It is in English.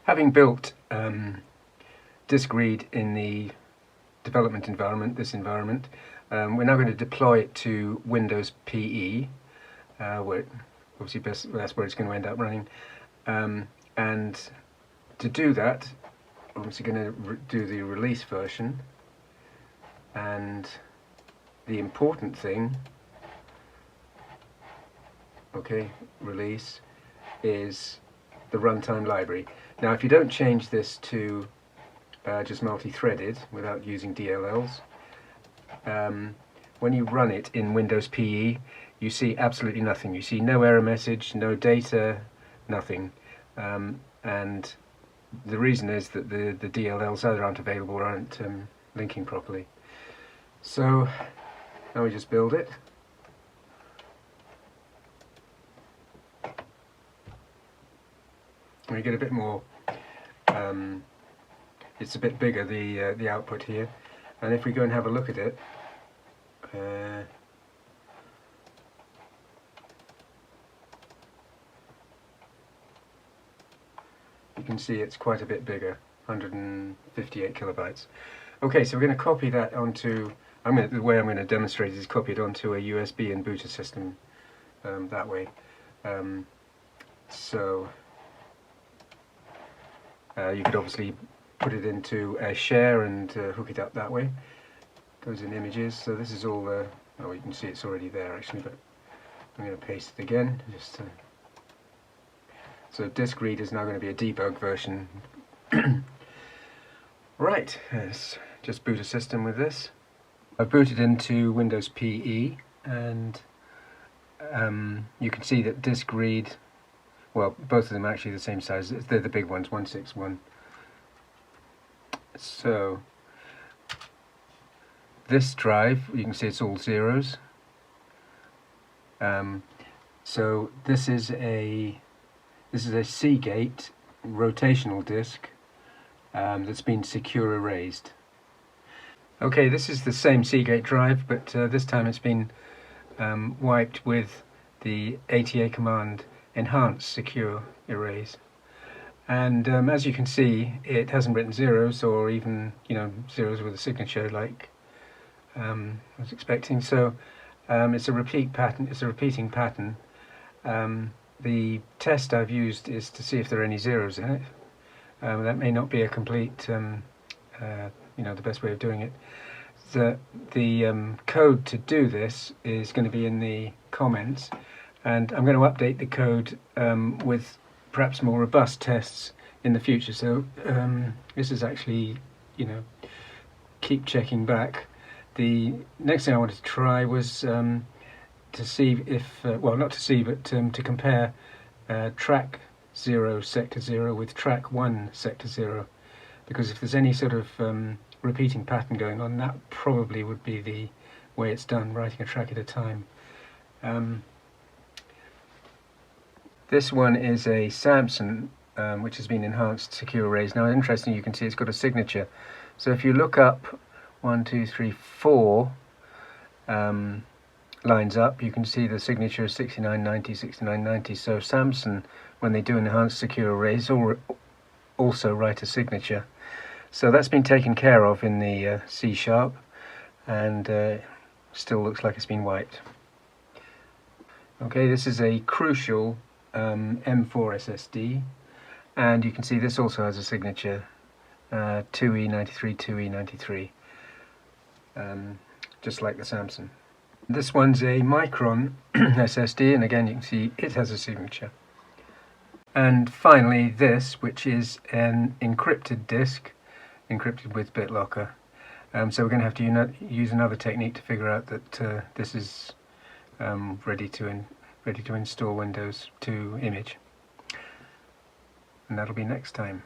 Having built DiskRead in the development environment, this environment, we're now going to deploy it to Windows PE, where obviously that's where it's going to end up running. And to do that, I'm obviously going to do the release version, and the important thing, release, is the runtime library. Now if you don't change this to just multi-threaded without using DLLs, when you run it in Windows PE, you see absolutely nothing. You see no error message, no data, nothing. And the reason is that the DLLs either aren't available or aren't linking properly. So now we just build it. And we get a bit more, it's a bit bigger, the output here. And if we go and have a look at it, you can see it's quite a bit bigger, 158 kilobytes. Okay, so we're going to copy that onto, the way I'm going to demonstrate is copy it onto a USB and boot a system that way. So you could obviously put it into a share and hook it up that way. Goes in images. So this is all, oh, you can see it's already there actually, but I'm going to paste it again. So DiskRead is now going to be a debug version. Right, let's just boot a system with this. I've booted into Windows PE, and you can see that DiskRead, well, both of them are actually the same size. They're the big ones, 161. So this drive, you can see it's all zeros. So this is a Seagate rotational disk that's been secure erased. Okay, this is the same Seagate drive, but this time it's been wiped with the ATA command Enhanced Secure Erase. And as you can see, it hasn't written zeros, or even zeros with a signature like I was expecting. So it's a repeat pattern. It's a repeating pattern. The test I've used is to see if there are any zeros in it. That may not be a complete, the best way of doing it. The code to do this is going to be in the comments, and I'm going to update the code with perhaps more robust tests in the future. So this is actually, keep checking back. The next thing I wanted to try was to see if, well, not to see, but to compare track 0 sector 0 with track 1 sector 0, because if there's any sort of repeating pattern going on, that probably would be the way it's done, writing a track at a time. This one is a Samson, which has been enhanced secure erase. Now, interesting, you can see it's got a signature. So if you look up 1, 2, 3, 4 lines up, you can see the signature is 6990, 6990. So Samson, when they do an enhanced secure erase, also write a signature. So that's been taken care of in the C#, and still looks like it's been wiped. Okay, this is a Crucial M4 SSD, and you can see this also has a signature, 2E93, 2E93, just like the Samson. This one's a Micron SSD, and again you can see it has a signature. And finally this, which is an encrypted disk, encrypted with BitLocker. So we're going to have to use another technique to figure out that this is ready to install Windows to image. And that'll be next time.